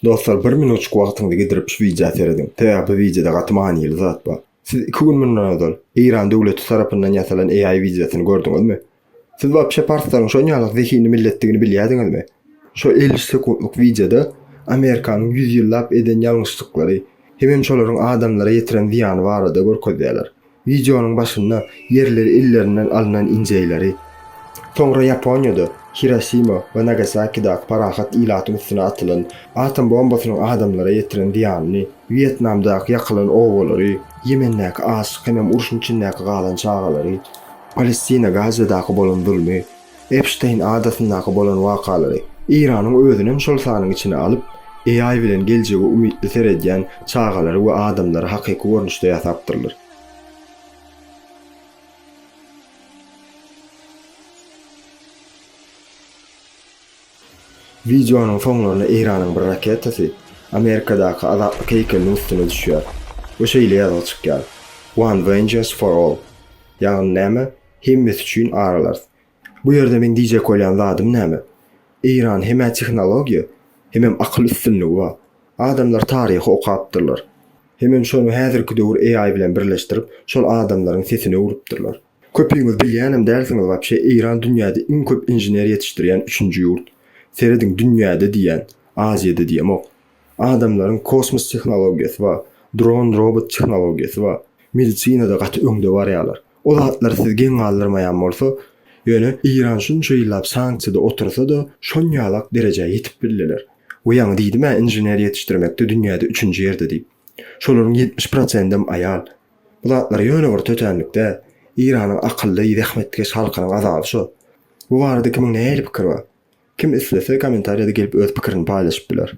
Dostlar, bir minutçuk wagtyňyzy gidirip şu video seredin. Täze bu videoda gatman ýyly zat bar. Siz 2 gün mundan öňden Iran döwleti tarapyndan ýasalan AI videosyny gördüňizmi? Siz bu şepartlaryň şo ýaly zehini milletdigini bilýärdiňizmi? Şo 50 sekundluk videoda Amerikanyň 100 ýyllap eden ýalňyşlyklary, hem şolaryň adamlara ýetiren ziýany barada görkezýärler. Videonyň başynda yerleri illerinden alynan injeýleri, soňra Ýaponiýada Hiroşima we Nagasaki'da parahat ilatyň üstüne atylan atom bombasynyň adamlara ýetiren diýanyny, Vietnamdaky ýakylan owalary, Yemendäki aşyk hem urşun içindäki galan çagalary, Palestina Gazadaky bolan zulmy, Epstein adasyndaky bolan wakalary, Iranyň özünem şol sanyň içine alyp, AI bilen geljegi umytly seredýän çagalary we adamlary hakyky görnüşde ýasapdyrlar. Videonun soňlaryna Iranyň bir raketasi Amerikadaky azatlyk heýkeliniň üstüne düşýär. Bu şeýle ýazyp çykýar: "One vengeance for all." Ýagny näme? Hemmet üçin aralar. Bu ýerde men diýjek bolýan zadym näme? Iran hem tehnologiýa, hem akyl üstünligi bar. Adamlar taryhy okapdyrlar. Hem şonu häzirki döwür AI bilen birleşdirip, şol adamlaryň sesini urupdyrlar. Köpüňiz bilýänem därsiňiz, wapşe Iran dünýäde iň köp injiner ýetişdirýän 3-nji ýurt. Seredin dünýäde diýen, Aziýada diýemok. Adamlaryň kosmos tehnologiýasy we drone robot tehnologiýasy we medisinada gaty öňde barýarlar. O zatlar siz geň galdyrmaýan bolsa, ýöne Iran şunça ýyllap sanksiýada otursa-da şon ýalak derejäge ýetip bildiler. Bu ýaňy diýdime injiner ýetişdirmekde dünýäde 3-nji ýerde diýip. Şolaryň 70%-dem aýal. Bu zatlar ýöne bir tötenlikde Iranyň akylly zähmetkeş halkynyň azaby şo. Bu barada kimiň näme pikiri bar? Kim islese kommentariýada gelip öz pikirini paýlaşyp biler.